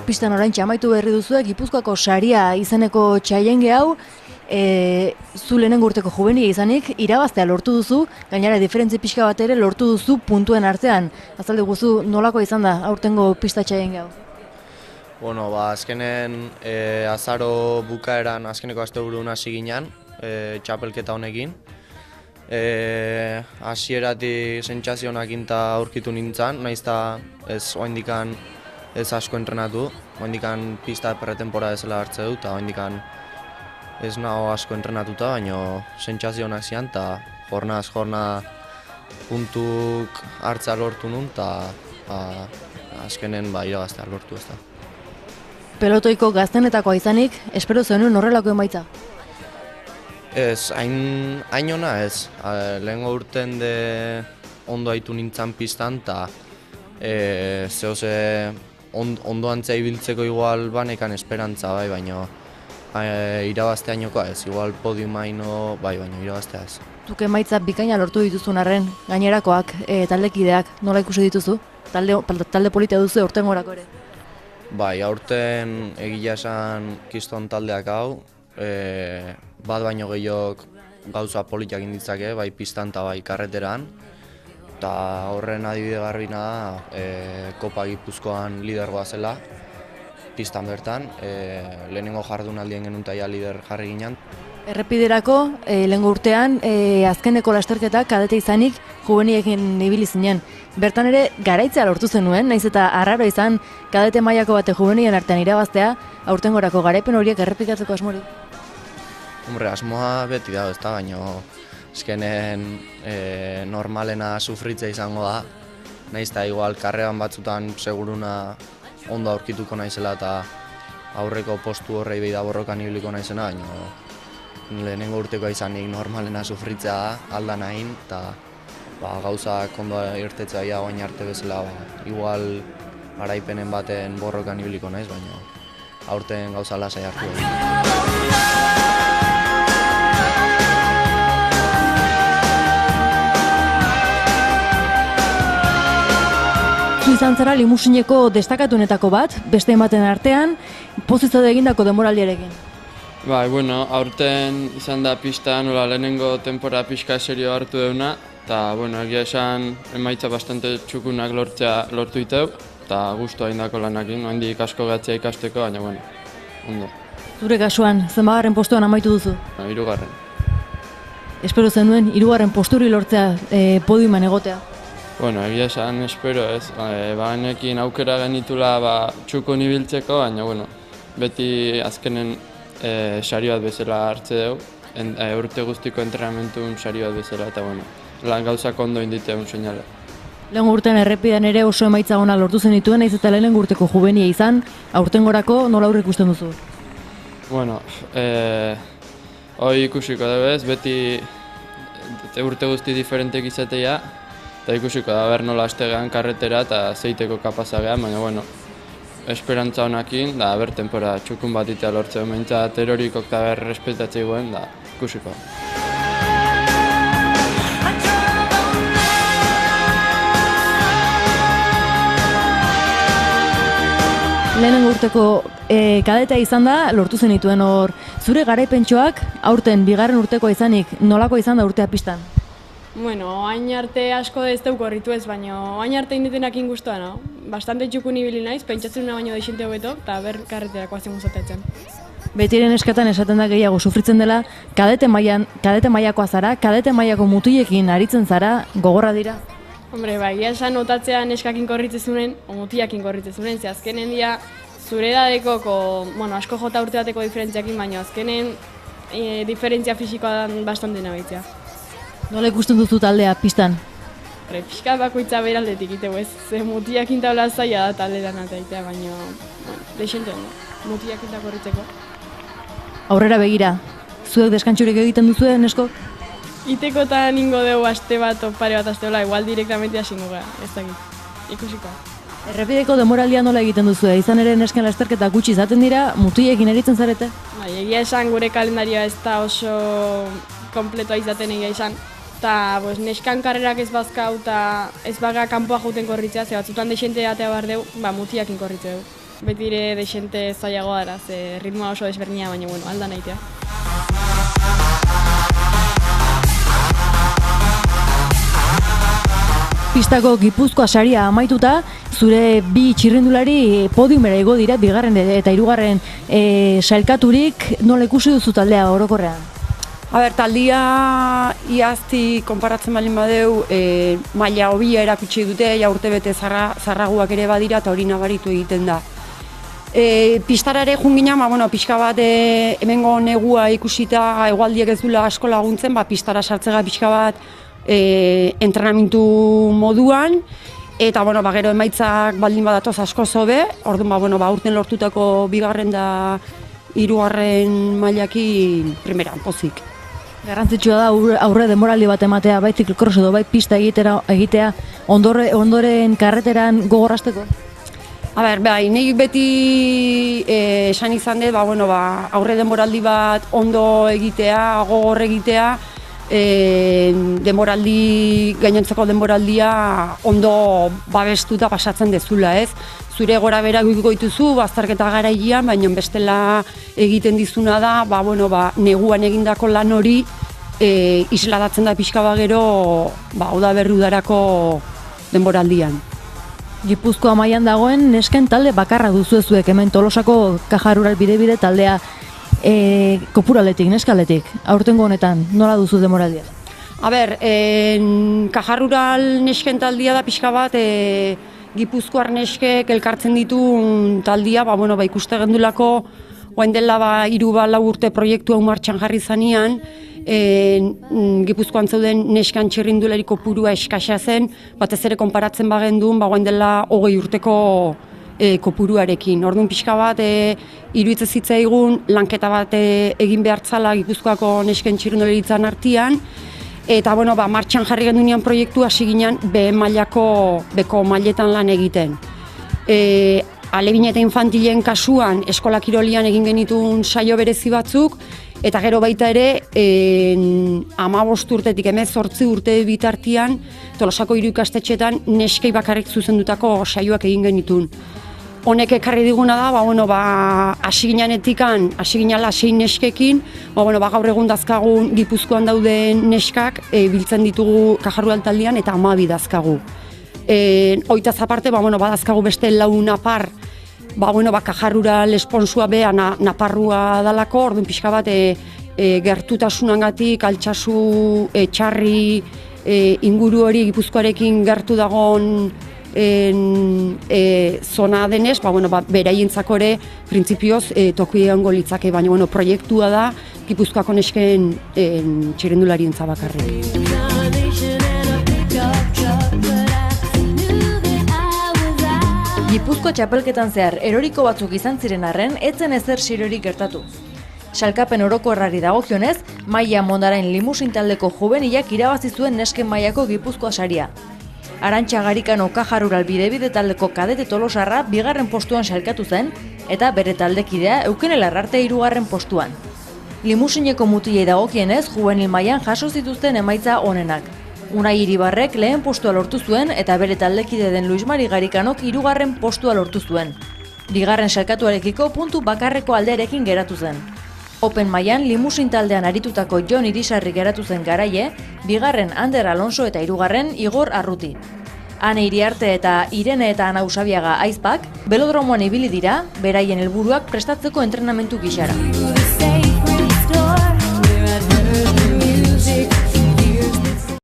Pistan orain amaitu berri duzu, Gipuzkoako saria izeneko txaienge hau, zu lehenengo urteko juvenia izanik, irabaztea lortu duzu, gainera diferentzi pixka bat ere lortu duzu puntuen artean. Azaldu guzu nolako izan da aurtengo pista txaienge hau? Bueno, azkenen azaro bukaeran azkeneko asteburun hasi ginen, txapelketa honekin. Hasieratik sentsazioekin eta aurkitu nintzen, nahiz eta ez oraindikan ez asko entrenatu, oraindikan pista pretemporada bezala hartze dut, eta oraindikan ez nago asko entrenatuta, baina sentsazioak zian, eta jornada puntuk hartzea lortu nun, eta azkenen irabaztea lortu ez da. Pelotoiko gaztenetakoa izanik, espero zenuen horrelako emaitza? Ez, hain ona ez. Lehengo urten de ondo haitu nintzen pistan, eta zehose ondo antzea ibiltzeko igual banekan esperantza bai, baina irabaztea inokoa ez. Igual podiumaino bai, baina irabaztea ez. Zuk emaitza bikaina lortu dituzun arren, gainerakoak, taldekideak, nola ikusi dituzu? Talde politia duzu aurtengorako ere? Bai, aurten egia esan kiston taldeak hau, bat baino gehiok gauza politiak inditzake, bai pistan eta bai karreteran. Eta horren adibide garbina da, Kopa Gipuzkoan lidergoa zela, pistan bertan, lehenengo jardunaldien genuen eta lider jarri ginen. Errepiderako, lehengo urtean, azkeneko lasterketak kadete izanik juveniekin ibili zinen. Bertan ere, garaitzea lortu zenuen, naiz eta arraro izan kadete mailako bate juvenien artean irabaztea, aurtengorako garaipen horiek errepikatzeko asmori. Hombre, asmoa beti dago, ezta, baina azkenen normalena sufritzea izango da. Naiz eta igual karrean batzutan seguruna ondo aurkituko naizela eta aurreko postu horrei behi da borrokan ibiliko naizena, baina lehenengo urtekoa izanik normalena sufritzea da, alda nahin, eta gauzak ondo irtetzea ia guain arte bezala, igual garaipenen baten borrokan ibiliko naiz, baina aurten gauza lasai hartu da. Izan zara limusineko destakatunetako bat, beste ematen artean, pozizio egindako denboraldiarekin. Bai, bueno, aurten izan da pista nola lehenengo tempora pixka serio hartu deuna, eta bueno, egia esan emaitza bastante txukunak lortu iteu, eta gustu egindako lanakin, handik asko gatzea ikasteko, baina bueno, ondo. Zure kasuan, zenbagarren postuan amaitu duzu? Hirugarren. Espero zenuen, hirugarren posturi lortzea podiuman egotea? Bueno, egia esan espero ez, banekin aukera genitula txukun ibiltzeko, baina bueno, beti azkenen sari bat bezala hartze dugu, urte guztiko entrenamentuun sari bat bezala, eta bueno, lan gauzak ondo inditeun seinale. Lehengo urtean errepidean ere oso emaitza ona lortu zen dituen, naiz eta lehenengo urteko juvenia izan, aurtengorako nola aurre ikusten duzu? Bueno, hoi ikusiko dugu ez, beti urte guzti diferentek izatea, eta ikusiko da ber nola astegean karretera eta zeiteko kapazagean, baina bueno, esperantza honakin, da ber tempora txukun bat itea lortzea, mentzat erorikok da ber respetatzei guen, da ikusiko. Lehenengo urteko kadetea izan da, lortu zenituen hor, zure garaipentxoak aurten bigarren urtekoa izanik, nolako izan da urtea pistan? Bueno, hain arte asko ez deuko horritu ez, baina hain arte inditenak inguztua, no? Bastante txukun ibili naiz, pentsatzen una baino deixente hobeto, eta ber karreterako hazen gustatzen. Betiren eskatan esaten da gehiago sufritzen dela, kadete mailakoa zara, kadete mailako mutilekin aritzen zara, gogorra dira? Hombre, egia esan notatzea neskakin korritzezunen, o mutiakin korritzezunen, ze azkenen dia zure edadeko, bueno, asko jota urte bateko diferentziakin, baina azkenen diferentzia fisikoa dan bastante nabitzea. Nola ikusten duzu taldea pistan? Pixka bakoitza beraldetik iteu ez, ze mutiakin taula zaila da talderan ataitea, baina deixente ondo, mutiakin da korritzeko. Aurrera begira, zuek deskantxurik egiten duzue, nesko? Itekotan ingo dugu aste bat o pare bat asteola, igual direktamente hasingo gara, ez dakit, ikusiko. Errepideko demoraldia nola egiten duzue, izan ere nesken lasterketa gutxi izaten dira, mutilekin eritzen zarete? Bai, egia esan gure kalendarioa ez da oso kompletoa izaten egia esan. Eta neskan karrerak ez bazkau eta ez baga kanpoa jouten korritzea, ze batzutan deixente atea behar dugu, mutiakin korritzea dugu. Betire desente zailagoa dara, ze ritmoa oso desberdina, baina bueno, alda nahitea. Pistako Gipuzkoa saria amaituta, zure bi txirrindulari podiumera igo dira, bigarren eta hirugarren sailkaturik, nola ikusi duzu taldea orokorrean? Taldia iazti konparatzen baldin badeu, maila hobia erakutsi dute, ja urtebete zarraguak ere badira eta hori nabaritu egiten da. Pistara ere junginan, pixka bat hemengo negua ikusita hegoaldiek ez dula asko laguntzen, pistara sartzega pixka bat entrenamentu moduan, eta gero emaitzak baldin badatoz asko zobe, orduan urten lortutako bigarren da hirugarren mailakin primeran pozik. Garrantzitsua da aurre denboraldi bat ematea, bai ziklokross edo bai pista egitea ondoren karreteran gogorrasteko? Nik beti esan izan dut, aurre denboraldi bat ondo egitea, gogor egitea, gainontzeko denboraldia ondo babestuta pasatzen dezula, ez? Zure gora bera goituzu, bazterketa garailean, baina bestela egiten dizuna da, neguan egindako lan hori isladatzen da pixka gero, udaberri-udarako denboraldian. Gipuzkoa mailan dagoen nesken talde bakarra duzuezuek, hemen Tolosako Caja Rural bide taldea kopuraletik, neskaletik, aurtengo honetan, nola duzu denboraldia? Caja Rural nesken taldia da pixka bat, Gipuzkoar neskek elkartzen ditu taldia, ikuste gendulako, oain dela 3-4 urte proiektu hau martxan jarri zanean, Gipuzkoan zeuden neskan txirrindulari kopurua eskasa zen, batez ere konparatzen bagendun, oain dela 20 urteko kopuruarekin. Orduan pixka bat, iruditzen zitzaigun lanketa bat egin behartzala Gipuzkoako nesken txirrindularitzan artean, eta martxan jarri gendunean proiektu hasi ginen mailako beko mailetan lan egiten. Alebin eta infantilen kasuan eskola kirolian egin genituen saio berezi batzuk, eta gero baita ere 15 urtetik 18 urte bitartean Tolosako 3 ikastetxeetan neskei bakarrik zuzendutako saioak egin genituen. Honek ekarri diguna da, hasi ginala 6 neskekin, gaur egun dazkagun Gipuzkoan dauden neskak biltzen ditugu Caja Rural taldean eta 12 dazkagu. Hoitaz aparte, badazkagu beste 4 napar, Caja Rural esponsua bea naparrua dalako, orduan pixka bat gertutasunangatik, altsasu txarri inguru hori Gipuzkoarekin gertu dagon zona denez, beraientzako ere printzipioz toki egongo litzake, baina proiektua da Gipuzkoako nesken txirrindularientza bakarrik. Gipuzko txapelketan zehar eroriko batzuk izan ziren arren, etzen ezer sirorik gertatu. Salkapen orokorrari dagokionez, Maia Mondarain limusin taldeko jubenilak irabazi zuen nesken mailako Gipuzkoa saria. Arantxa Garikano Caja Rural bide taldeko kadete Tolosarra bigarren postuan sailkatu zen, eta bere taldekidea Eukene Larrarte 3. postuan. Limusineko mutilei dagokienez, juvenil mailan jaso zituzten emaitza onenak. Unai Iribarrek lehen postua lortu zuen eta bere taldekide den Luis Mari Garikanok 3. postua lortu zuen. Bigarren sailkatuarekiko puntu bakarreko aldearekin geratu zen. Open mailan limusin taldean aritutako Jon Irisarri geratu zen garaie, bigarren Ander Alonso eta 3. Igor Arruti. Ane Iriarte eta Irene eta Ana Usabiaga aizpak, belodromoan ibili dira, beraien helburuak prestatzeko entrenamentu gixara.